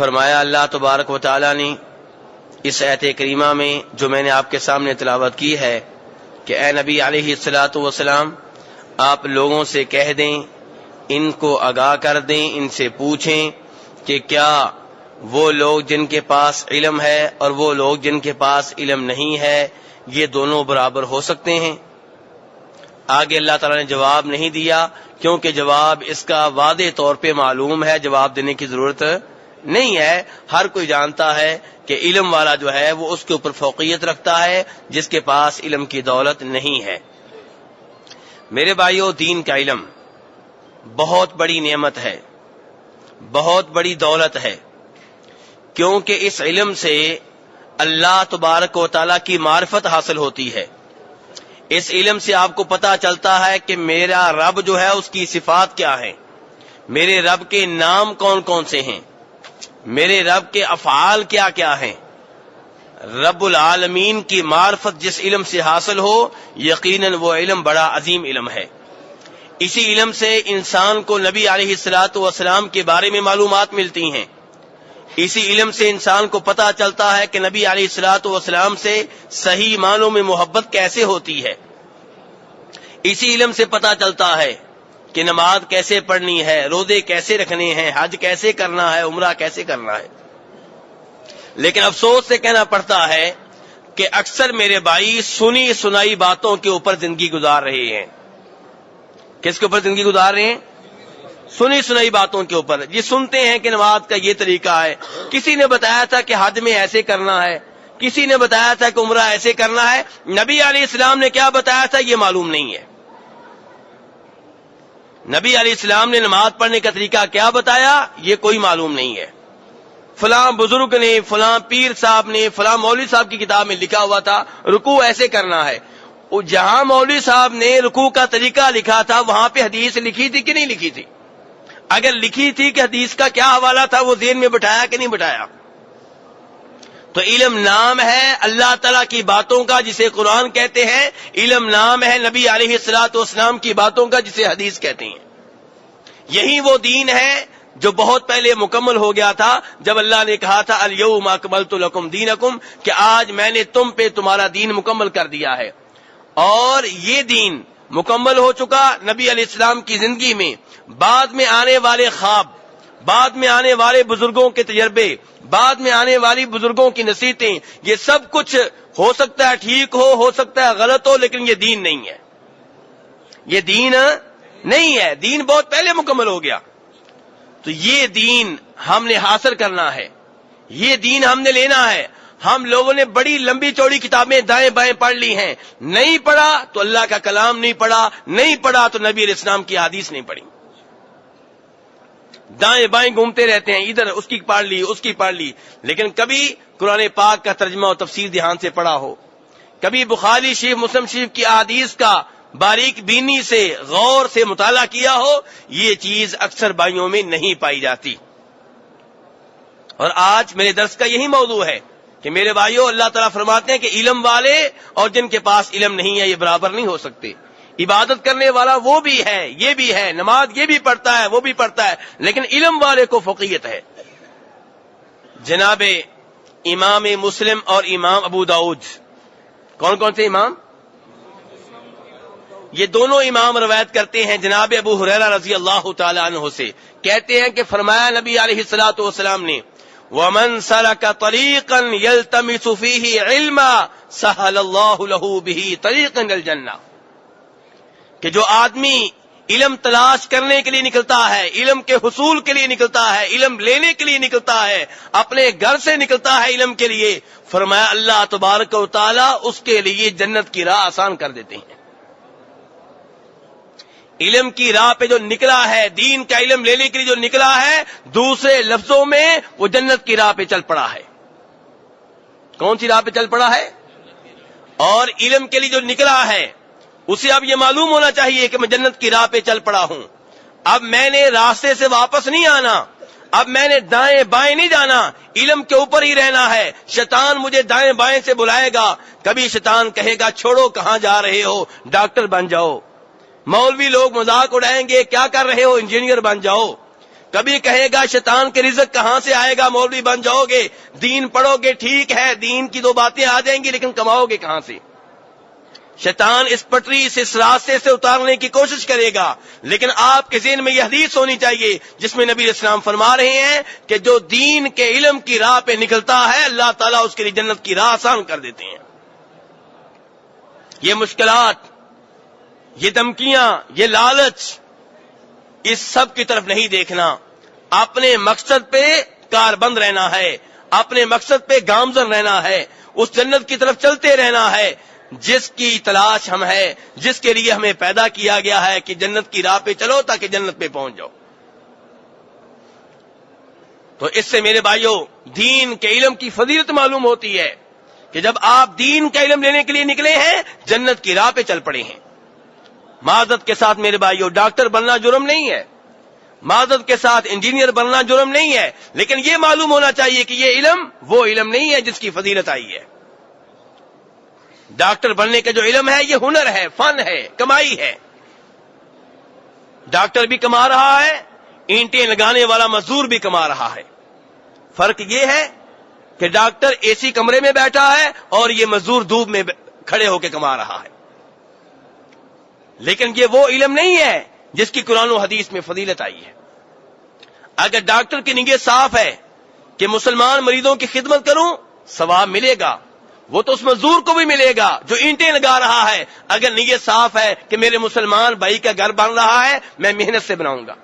فرمایا اللہ تبارک و تعالی نے اس آیت کریمہ میں جو میں نے آپ کے سامنے تلاوت کی ہے کہ اے نبی علیہ الصلاۃ والسلام آپ لوگوں سے کہہ دیں، ان کو آگاہ کر دیں، ان سے پوچھیں کہ کیا وہ لوگ جن کے پاس علم ہے اور وہ لوگ جن کے پاس علم نہیں ہے یہ دونوں برابر ہو سکتے ہیں؟ آگے اللہ تعالیٰ نے جواب نہیں دیا کیونکہ جواب اس کا واضح طور پہ معلوم ہے، جواب دینے کی ضرورت نہیں ہے۔ ہر کوئی جانتا ہے کہ علم والا جو ہے وہ اس کے اوپر فوقیت رکھتا ہے جس کے پاس علم کی دولت نہیں ہے۔ میرے بھائیو، دین کا علم بہت بڑی نعمت ہے، بہت بڑی دولت ہے، کیونکہ اس علم سے اللہ تبارک و تعالیٰ کی معرفت حاصل ہوتی ہے۔ اس علم سے آپ کو پتہ چلتا ہے کہ میرا رب جو ہے اس کی صفات کیا ہیں، میرے رب کے نام کون کون سے ہیں، میرے رب کے افعال کیا کیا ہیں۔ رب العالمین کی معرفت جس علم سے حاصل ہو یقیناً وہ علم بڑا عظیم علم ہے۔ اسی علم سے انسان کو نبی علیہ الصلاۃ والسلام کے بارے میں معلومات ملتی ہیں، اسی علم سے انسان کو پتہ چلتا ہے کہ نبی علیہ الصلاۃ والسلام سے صحیح معنوں میں محبت کیسے ہوتی ہے، اسی علم سے پتہ چلتا ہے کہ نماز کیسے پڑھنی ہے، روزے کیسے رکھنے ہیں، حج کیسے کرنا ہے، عمرہ کیسے کرنا ہے۔ لیکن افسوس سے کہنا پڑتا ہے کہ اکثر میرے بھائی سنی سنائی باتوں کے اوپر زندگی گزار رہے ہیں۔ کس کے اوپر زندگی گزار رہے ہیں؟ سنی سنائی باتوں کے اوپر۔ یہ سنتے ہیں کہ نماز کا یہ طریقہ ہے، کسی نے بتایا تھا کہ حج میں ایسے کرنا ہے، کسی نے بتایا تھا کہ عمرہ ایسے کرنا ہے، نبی علیہ السلام نے کیا بتایا تھا یہ معلوم نہیں ہے۔ نبی علیہ السلام نے نماز پڑھنے کا طریقہ کیا بتایا یہ کوئی معلوم نہیں ہے۔ فلاں بزرگ نے، فلاں پیر صاحب نے، فلاں مولوی صاحب کی کتاب میں لکھا ہوا تھا رکوع ایسے کرنا ہے۔ جہاں مولوی صاحب نے رکوع کا طریقہ لکھا تھا وہاں پہ حدیث لکھی تھی کہ نہیں لکھی تھی؟ اگر لکھی تھی کہ حدیث کا کیا حوالہ تھا وہ ذہن میں بٹھایا کہ نہیں بٹھایا؟ تو علم نام ہے اللہ تعالیٰ کی باتوں کا جسے قرآن کہتے ہیں، علم نام ہے نبی علیہ الصلاۃ والسلام کی باتوں کا جسے حدیث کہتے ہیں۔ یہی وہ دین ہے جو بہت پہلے مکمل ہو گیا تھا جب اللہ نے کہا تھا الیوم اکملت لکم دینکم، کہ آج میں نے تم پہ تمہارا دین مکمل کر دیا ہے۔ اور یہ دین مکمل ہو چکا نبی علیہ السلام کی زندگی میں۔ بعد میں آنے والے خواب، بعد میں آنے والے بزرگوں کے تجربے، بعد میں آنے والی بزرگوں کی نصیحتیں، یہ سب کچھ ہو سکتا ہے ٹھیک ہو سکتا ہے غلط ہو، لیکن یہ دین نہیں ہے، یہ دین نہیں ہے۔ دین بہت پہلے مکمل ہو گیا۔ تو یہ دین ہم نے حاصل کرنا ہے، یہ دین ہم نے لینا ہے۔ ہم لوگوں نے بڑی لمبی چوڑی کتابیں دائیں بائیں پڑھ لی ہیں، نہیں پڑھا تو اللہ کا کلام نہیں پڑھا، نہیں پڑھا تو نبی علیہ السلام کی حدیث نہیں پڑھی، دائیں بائیں گھومتے رہتے ہیں، ادھر اس کی پڑھ لی اس کی پڑھ لی، لیکن کبھی قرآن پاک کا ترجمہ و تفسیر دھیان سے پڑھا ہو، کبھی بخاری شریف مسلم شریف کی احادیث کا باریک بینی سے غور سے مطالعہ کیا ہو، یہ چیز اکثر بھائیوں میں نہیں پائی جاتی۔ اور آج میرے درس کا یہی موضوع ہے کہ میرے بھائیوں، اللہ تعالیٰ فرماتے ہیں کہ علم والے اور جن کے پاس علم نہیں ہے یہ برابر نہیں ہو سکتے۔ عبادت کرنے والا وہ بھی ہے، یہ بھی ہے، نماز یہ بھی پڑھتا ہے وہ بھی پڑھتا ہے، لیکن علم والے کو فوقیت ہے۔ جناب امام مسلم اور امام ابو داؤد، کون کون سے امام؟ یہ دونوں امام روایت کرتے ہیں جناب ابو ہریرہ رضی اللہ تعالی عنہ سے، کہتے ہیں کہ فرمایا نبی علیہ الصلوۃ والسلام نے وَمَنْ سَلَكَ طَرِيقًا يَلْتَمِسُ فِيهِ عِلْمًا سَهَلَ اللَّهُ لَهُ بِهِ طَرِيقًا إِلَى الْجَنَّةِ، کہ جو آدمی علم تلاش کرنے کے لیے نکلتا ہے، علم کے حصول کے لیے نکلتا ہے، علم لینے کے لیے نکلتا ہے، اپنے گھر سے نکلتا ہے علم کے لیے، فرمایا اللہ تبارک و تعالی اس کے لیے جنت کی راہ آسان کر دیتے ہیں۔ علم کی راہ پہ جو نکلا ہے، دین کا علم لینے کے لیے جو نکلا ہے، دوسرے لفظوں میں وہ جنت کی راہ پہ چل پڑا ہے۔ کون سی راہ پہ چل پڑا ہے؟ اور علم کے لیے جو نکلا ہے اسے اب یہ معلوم ہونا چاہیے کہ میں جنت کی راہ پہ چل پڑا ہوں۔ اب میں نے راستے سے واپس نہیں آنا، اب میں نے دائیں بائیں نہیں جانا، علم کے اوپر ہی رہنا ہے۔ شیطان مجھے دائیں بائیں سے بلائے گا، کبھی شیطان کہے گا چھوڑو کہاں جا رہے ہو، ڈاکٹر بن جاؤ۔ مولوی لوگ مذاق اڑائیں گے، کیا کر رہے ہو، انجینئر بن جاؤ۔ کبھی کہے گا شیطان کے رزق کہاں سے آئے گا، مولوی بن جاؤ گے، دین پڑھو گے، ٹھیک ہے دین کی دو باتیں آ جائیں گی، لیکن کماؤ گے کہاں سے؟ شیطان اس پٹری سے، اس راستے سے اتارنے کی کوشش کرے گا، لیکن آپ کے ذہن میں یہ حدیث ہونی چاہیے جس میں نبی اسلام فرما رہے ہیں کہ جو دین کے علم کی راہ پہ نکلتا ہے اللہ تعالیٰ اس کے لیے جنت کی راہ آسان کر دیتے ہیں۔ یہ مشکلات، یہ دھمکیاں، یہ لالچ، اس سب کی طرف نہیں دیکھنا، اپنے مقصد پہ کاربند رہنا ہے، اپنے مقصد پہ گامزن رہنا ہے، اس جنت کی طرف چلتے رہنا ہے جس کی تلاش ہم ہے، جس کے لیے ہمیں پیدا کیا گیا ہے کہ جنت کی راہ پہ چلو تاکہ جنت پہ پہنچ جاؤ۔ تو اس سے میرے بھائیوں دین کے علم کی فضیلت معلوم ہوتی ہے کہ جب آپ دین کا علم لینے کے لیے نکلے ہیں جنت کی راہ پہ چل پڑے ہیں۔ معذرت کے ساتھ میرے بھائیوں ڈاکٹر بننا جرم نہیں ہے، معذرت کے ساتھ انجینئر بننا جرم نہیں ہے، لیکن یہ معلوم ہونا چاہیے کہ یہ علم وہ علم نہیں ہے جس کی فضیلت آئی ہے۔ ڈاکٹر بننے کا جو علم ہے یہ ہنر ہے، فن ہے، کمائی ہے۔ ڈاکٹر بھی کما رہا ہے، اینٹیں لگانے والا مزدور بھی کما رہا ہے۔ فرق یہ ہے کہ ڈاکٹر اے سی کمرے میں بیٹھا ہے اور یہ مزدور دھوپ میں کھڑے ہو کے کما رہا ہے، لیکن یہ وہ علم نہیں ہے جس کی قرآن و حدیث میں فضیلت آئی ہے۔ اگر ڈاکٹر کی نیت صاف ہے کہ مسلمان مریضوں کی خدمت کروں ثواب ملے گا، وہ تو اس مزدور کو بھی ملے گا جو اینٹیں لگا رہا ہے۔ اگر نیت صاف ہے کہ میرے مسلمان بھائی کا گھر بن رہا ہے میں محنت سے بناؤں گا،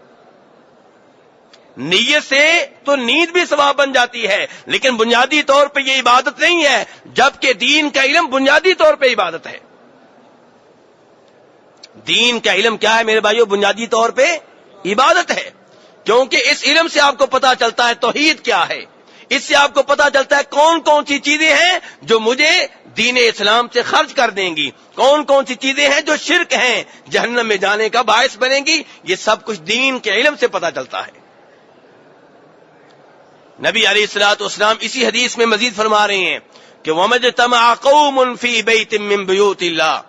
نیت سے تو نیند بھی ثواب بن جاتی ہے، لیکن بنیادی طور پہ یہ عبادت نہیں ہے، جبکہ دین کا علم بنیادی طور پہ عبادت ہے۔ دین کا علم کیا ہے میرے بھائیوں؟ بنیادی طور پہ عبادت ہے، کیونکہ اس علم سے آپ کو پتا چلتا ہے توحید کیا ہے، اس سے آپ کو پتا چلتا ہے کون کون سی چیزیں ہیں جو مجھے دین اسلام سے خرچ کر دیں گی، کون کون سی چیزیں ہیں جو شرک ہیں جہنم میں جانے کا باعث بنیں گی، یہ سب کچھ دین کے علم سے پتا چلتا ہے۔ نبی علیہ الصلوۃ والسلام اسی حدیث میں مزید فرما رہے ہیں کہ وَمَجْتَمَعَ قَوْمٌ فِي بَيْتٍ مِّن بُيُوتِ اللَّهِ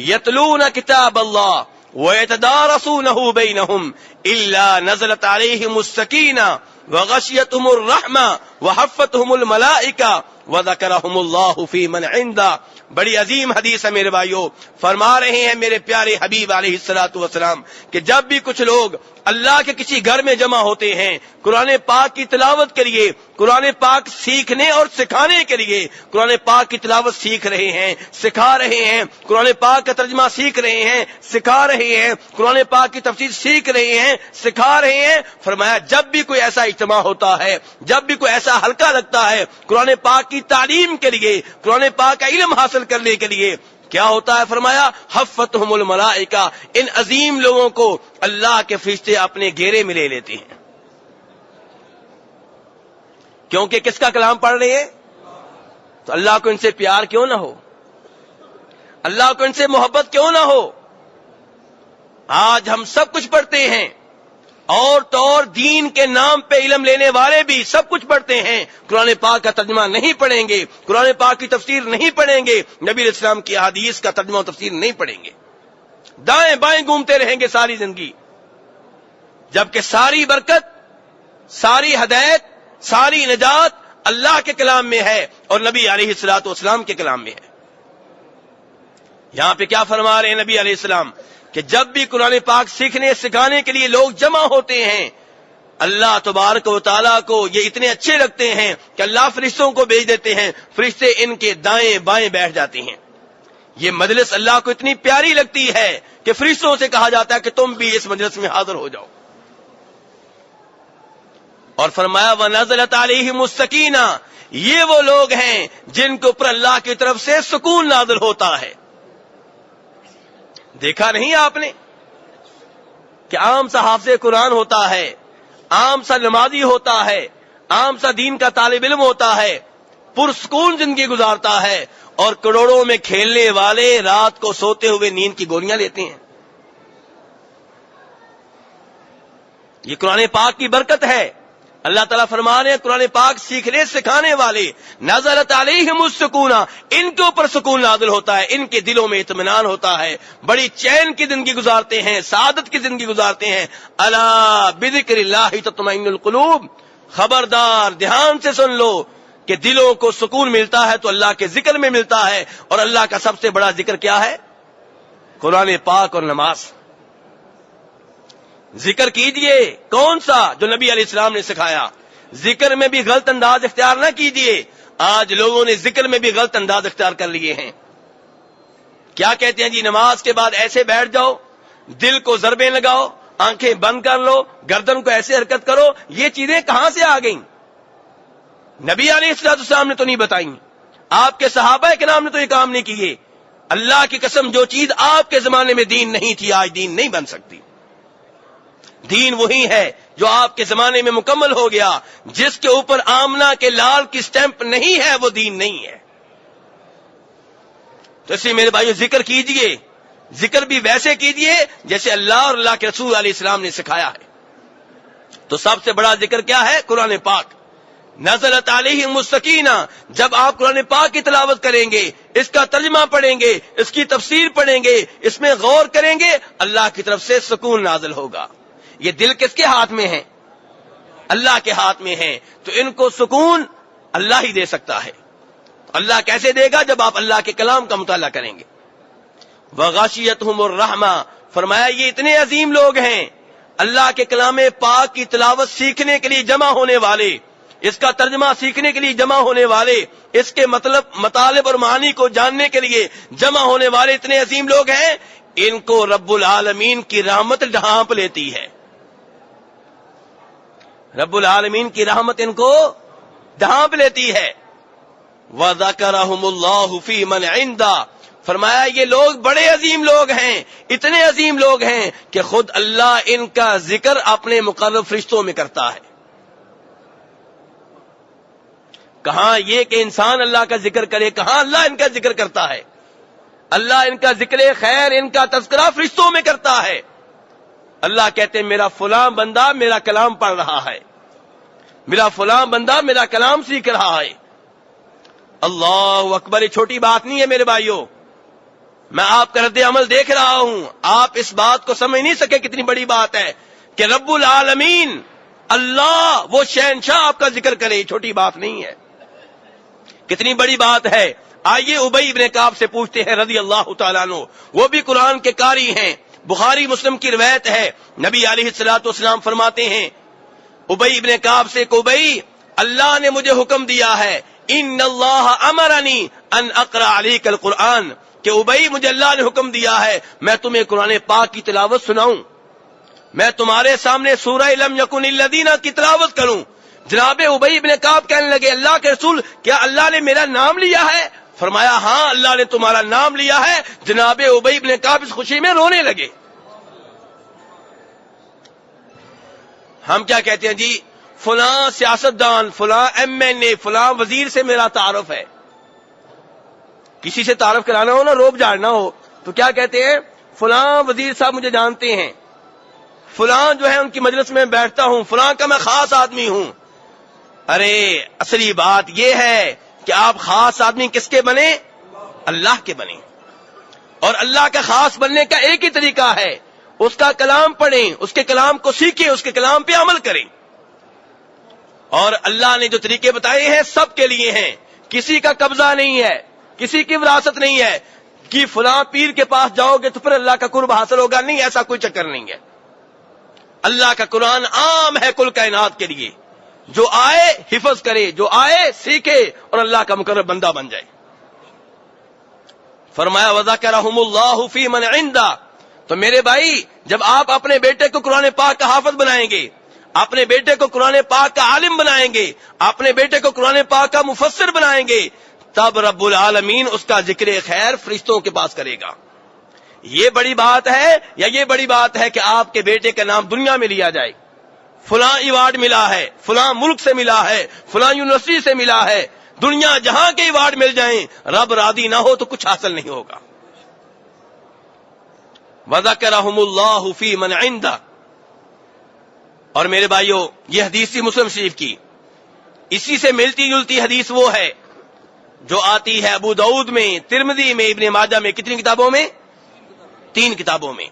يَتْلُونَ كِتَابَ اللَّهِ وَيَتَدَارَسُونَهُ بَيْنَهُمْ إِلَّا نَزَلَتْ عَلَيْهِمُ السَّكِينَةُ وَغَشِيَتْهُمُ الرَّحْمَةُ وَحَفَّتْهُمُ الْمَلَائِكَةُ وَذَكَرَهُمُ اللَّهُ فِي مَنْ عِندَهُ۔ بڑی عظیم حدیث ہے میرے بھائیوں، فرما رہے ہیں میرے پیارے حبیب علیہ الصلوۃ والسلام کہ جب بھی کچھ لوگ اللہ کے کسی گھر میں جمع ہوتے ہیں قرآن پاک کی تلاوت کے لیے، قرآن پاک سیکھنے اور سکھانے کے لیے، قرآن پاک کی تلاوت سیکھ رہے ہیں، سکھا رہے ہیں، قرآن پاک کا ترجمہ سیکھ رہے ہیں، سکھا رہے ہیں، قرآن پاک کی تفسیر سیکھ رہے ہیں، سکھا رہے ہیں، فرمایا جب بھی کوئی ایسا اجتماع ہوتا ہے، جب بھی کوئی ایسا حلقہ لگتا ہے قرآن پاک کی تعلیم کے لیے، قرآن پاک کا علم حاصل کرنے کے لیے، کیا ہوتا ہے؟ فرمایا حفتہم الملائکہ، ان عظیم لوگوں کو اللہ کے فرشتے اپنے گھیرے میں لے لیتے ہیں، کیونکہ کس کا کلام پڑھ رہے ہیں؟ تو اللہ کو ان سے پیار کیوں نہ ہو، اللہ کو ان سے محبت کیوں نہ ہو؟ آج ہم سب کچھ پڑھتے ہیں، اور تو اور دین کے نام پہ علم لینے والے بھی سب کچھ پڑھتے ہیں، قرآن پاک کا ترجمہ نہیں پڑھیں گے، قرآن پاک کی تفسیر نہیں پڑھیں گے، نبی علیہ السلام کی احادیث کا ترجمہ و تفسیر نہیں پڑھیں گے، دائیں بائیں گھومتے رہیں گے ساری زندگی، جبکہ ساری برکت، ساری ہدایت، ساری نجات اللہ کے کلام میں ہے اور نبی علیہ الصلوۃ والسلام کے کلام میں ہے۔ یہاں پہ کیا فرما رہے ہیں نبی علیہ السلام کہ جب بھی قرآن پاک سیکھنے سکھانے کے لیے لوگ جمع ہوتے ہیں اللہ تبارک و تعالیٰ کو یہ اتنے اچھے لگتے ہیں کہ اللہ فرشتوں کو بھیج دیتے ہیں، فرشتے ان کے دائیں بائیں بیٹھ جاتے ہیں۔ یہ مجلس اللہ کو اتنی پیاری لگتی ہے کہ فرشتوں سے کہا جاتا ہے کہ تم بھی اس مجلس میں حاضر ہو جاؤ، اور فرمایا وَنَزَلَتْ عَلَيْهِمُ السَّكِينَةُ، یہ وہ لوگ ہیں جن کے اوپر اللہ کی طرف سے سکون نازل ہوتا ہے۔ دیکھا نہیں آپ نے کہ عام سا حافظ قرآن ہوتا ہے، عام سا نمازی ہوتا ہے، عام سا دین کا طالب علم ہوتا ہے، پرسکون زندگی گزارتا ہے، اور کروڑوں میں کھیلنے والے رات کو سوتے ہوئے نیند کی گولیاں لیتے ہیں۔ یہ قرآن پاک کی برکت ہے، اللہ تعالیٰ فرما رہے ہیں قرآن پاک سیکھنے سکھانے والے نزلت علیہم السکونہ، ان کے اوپر سکون نازل ہوتا ہے، ان کے دلوں میں اطمینان ہوتا ہے، بڑی چین کی زندگی گزارتے ہیں، سعادت کی زندگی گزارتے ہیں۔ الا بذکر اللہ تطمئن القلوب، خبردار دھیان سے سن لو کہ دلوں کو سکون ملتا ہے تو اللہ کے ذکر میں ملتا ہے، اور اللہ کا سب سے بڑا ذکر کیا ہے؟ قرآن پاک اور نماز۔ ذکر کیجئے، کون سا؟ جو نبی علیہ السلام نے سکھایا۔ ذکر میں بھی غلط انداز اختیار نہ کیجئے، آج لوگوں نے ذکر میں بھی غلط انداز اختیار کر لیے ہیں۔ کیا کہتے ہیں جی نماز کے بعد ایسے بیٹھ جاؤ، دل کو ضربیں لگاؤ، آنکھیں بند کر لو، گردن کو ایسے حرکت کرو، یہ چیزیں کہاں سے آ گئیں؟ نبی علیہ السلام نے تو نہیں بتائیں، آپ کے صحابہ کرام نے تو یہ کام نہیں کیے۔ اللہ کی قسم جو چیز آپ کے زمانے میں دین نہیں تھی آج دین نہیں بن سکتی۔ دین وہی ہے جو آپ کے زمانے میں مکمل ہو گیا، جس کے اوپر آمنہ کے لال کی سٹیمپ نہیں ہے وہ دین نہیں ہے۔ تو اس لیے میرے بھائیو ذکر کیجئے، ذکر بھی ویسے کیجئے جیسے اللہ اور اللہ کے رسول علیہ السلام نے سکھایا ہے۔ تو سب سے بڑا ذکر کیا ہے؟ قرآن پاک۔ نزلت علیہم السکینہ، جب آپ قرآن پاک کی تلاوت کریں گے، اس کا ترجمہ پڑھیں گے، اس کی تفسیر پڑھیں گے، اس میں غور کریں گے، اللہ کی طرف سے سکون نازل ہوگا۔ یہ دل کس کے ہاتھ میں ہے؟ اللہ کے ہاتھ میں ہے، تو ان کو سکون اللہ ہی دے سکتا ہے۔ اللہ کیسے دے گا؟ جب آپ اللہ کے کلام کا مطالعہ کریں گے۔ وغاشیتہم الرحمہ، فرمایا یہ اتنے عظیم لوگ ہیں، اللہ کے کلام پاک کی تلاوت سیکھنے کے لیے جمع ہونے والے، اس کا ترجمہ سیکھنے کے لیے جمع ہونے والے، اس کے مطالب اور معانی کو جاننے کے لیے جمع ہونے والے اتنے عظیم لوگ ہیں، ان کو رب العالمین کی رحمت ڈھانپ لیتی ہے۔ رب العالمین کی رحمت ان کو ڈھانپ لیتی ہے۔ وَذَكَرَهُمُ اللَّهُ فِي مَنْ عِنْدَهُ، فرمایا یہ لوگ بڑے عظیم لوگ ہیں، اتنے عظیم لوگ ہیں کہ خود اللہ ان کا ذکر اپنے مقرب فرشتوں میں کرتا ہے۔ کہاں یہ کہ انسان اللہ کا ذکر کرے، کہاں اللہ ان کا ذکر کرتا ہے۔ اللہ ان کا ذکر خیر، ان کا تذکرہ فرشتوں میں کرتا ہے۔ اللہ کہتے ہیں میرا فلاں بندہ میرا کلام پڑھ رہا ہے، میرا فلاں بندہ میرا کلام سیکھ رہا ہے۔ اللہ اکبر، یہ چھوٹی بات نہیں ہے میرے بھائیوں، میں آپ کا رد عمل دیکھ رہا ہوں، آپ اس بات کو سمجھ نہیں سکے کتنی بڑی بات ہے کہ رب العالمین اللہ وہ شہنشاہ آپ کا ذکر کرے، یہ چھوٹی بات نہیں ہے، کتنی بڑی بات ہے۔ آئیے ابی ابن کعب سے پوچھتے ہیں رضی اللہ تعالیٰ عنہ، وہ بھی قرآن کے قاری ہیں، بخاری مسلم کی روایت ہے، نبی علیہ الصلوۃ والسلام فرماتے ہیں ابی ابن کعب سے کہ ابی، اللہ نے مجھے حکم دیا ہے، ان اللہ امرنی ان اقرا علیک القرآن، کہ ابی مجھے اللہ نے حکم دیا ہے میں تمہیں قرآن پاک کی تلاوت سناؤں، میں تمہارے سامنے سورہ لم یکن الذین کی تلاوت کروں۔ جناب ابی ابن کعب کہنے لگے اللہ کے رسول کیا اللہ نے میرا نام لیا ہے؟ فرمایا ہاں اللہ نے تمہارا نام لیا ہے۔ جناب ابی ابن کعب اس خوشی میں رونے لگے۔ ہم کیا کہتے ہیں جی فلاں سیاستدان، فلاں ایم این اے، فلاں وزیر سے میرا تعارف ہے۔ کسی سے تعارف کرانا ہو نا، روب جھاڑنا ہو تو کیا کہتے ہیں فلاں وزیر صاحب مجھے جانتے ہیں، فلاں جو ہے ان کی مجلس میں بیٹھتا ہوں، فلاں کا میں خاص آدمی ہوں۔ ارے اصلی بات یہ ہے کہ آپ خاص آدمی کس کے بنے؟ اللہ کے بنے، اور اللہ کا خاص بننے کا ایک ہی طریقہ ہے، اس کا کلام پڑھیں، اس کے کلام کو سیکھیں، اس کے کلام پہ عمل کریں۔ اور اللہ نے جو طریقے بتائے ہیں سب کے لیے ہیں، کسی کا قبضہ نہیں ہے، کسی کی وراثت نہیں ہے کہ فلاں پیر کے پاس جاؤ گے تو پھر اللہ کا قرب حاصل ہوگا، نہیں، ایسا کوئی چکر نہیں ہے۔ اللہ کا قرآن عام ہے کل کائنات کے لیے، جو آئے حفظ کرے، جو آئے سیکھے اور اللہ کا مقرب بندہ بن جائے۔ فرمایا وَذَكَرَهُمُ اللَّهُ فِي مَنْ عِنْدَهُ، تو میرے بھائی جب آپ اپنے بیٹے کو قرآن پاک کا حافظ بنائیں گے، اپنے بیٹے کو قرآن پاک کا عالم بنائیں گے، اپنے بیٹے کو قرآن پاک کا مفسر بنائیں گے، تب رب العالمین اس کا ذکر خیر فرشتوں کے پاس کرے گا۔ یہ بڑی بات ہے یا یہ بڑی بات ہے کہ آپ کے بیٹے کا نام دنیا میں لیا جائے، فلاں ایوارڈ ملا ہے، فلاں ملک سے ملا ہے، فلاں یونیورسٹی سے ملا ہے، دنیا جہاں کے ایوارڈ مل جائیں، رب راضی نہ ہو تو کچھ حاصل نہیں ہوگا۔ وَذَكَرَهُمُ اللَّهُ فِي مَنْ عِنْدَهُ، اور میرے بھائیوں، یہ حدیث تھی مسلم شریف کی. اسی سے ملتی جلتی حدیث وہ ہے جو آتی ہے ابو داؤد میں، ترمذی میں، ابن ماجہ میں. کتنی کتابوں میں؟ 3 کتابوں میں.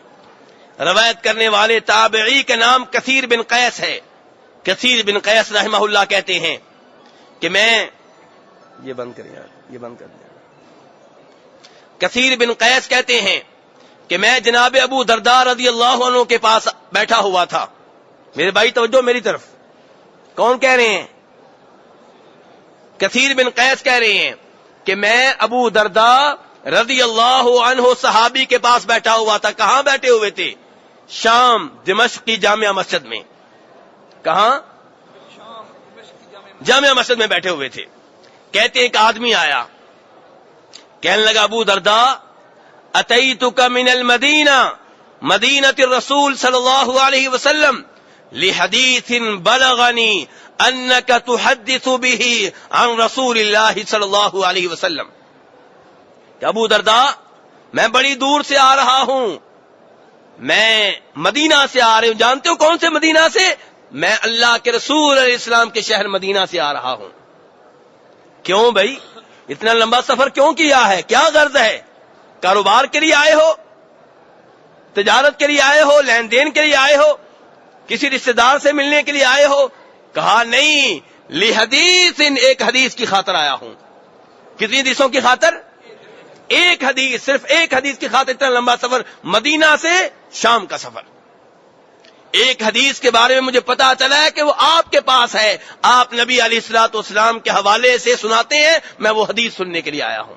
روایت کرنے والے تابعی کا نام کثیر بن قیس ہے. کثیر بن قیس رحمہ اللہ کہتے ہیں کہ میں یہ بند کر دیا. کثیر بن قیس کہتے ہیں کہ میں جناب ابو درداء رضی اللہ عنہ کے پاس بیٹھا ہوا تھا. میرے بھائی توجہ میری طرف. کون کہہ رہے ہیں؟ کثیر بن قیس کہہ رہے ہیں کہ میں ابو درداء رضی اللہ عنہ صحابی کے پاس بیٹھا ہوا تھا. کہاں بیٹھے ہوئے تھے؟ شام دمشق کی جامع مسجد میں. کہاں؟ جامع مسجد میں بیٹھے ہوئے تھے. کہتے ہیں ایک آدمی آیا، کہنے لگا ابو درداء اتیتک من المدینہ، مدینۃ الرسول صلی اللہ علیہ وسلم، لحدیث بلغنی انک تحدث به عن رسول اللہ صلی اللہ علیہ وسلم. کہ ابو درداء میں بڑی دور سے آ رہا ہوں، میں مدینہ سے آ رہا ہوں. جانتے ہو کون سے مدینہ سے؟ میں اللہ کے رسول علیہ السلام کے شہر مدینہ سے آ رہا ہوں. کیوں بھائی اتنا لمبا سفر کیوں کیا ہے؟ کیا غرض ہے؟ کاروبار کے لیے آئے ہو؟ تجارت کے لیے آئے ہو؟ لین دین کے لیے آئے ہو؟ کسی رشتہ دار سے ملنے کے لیے آئے ہو؟ کہا نہیں، لحدیث، ایک حدیث کی خاطر آیا ہوں. کتنی حدیثوں کی خاطر؟ ایک حدیث، صرف ایک حدیث کی خاطر اتنا لمبا سفر، مدینہ سے شام کا سفر. ایک حدیث کے بارے میں مجھے پتا چلا ہے کہ وہ آپ کے پاس ہے، آپ نبی علیہ الصلوۃ والسلام کے حوالے سے سناتے ہیں، میں وہ حدیث سننے کے لیے آیا ہوں.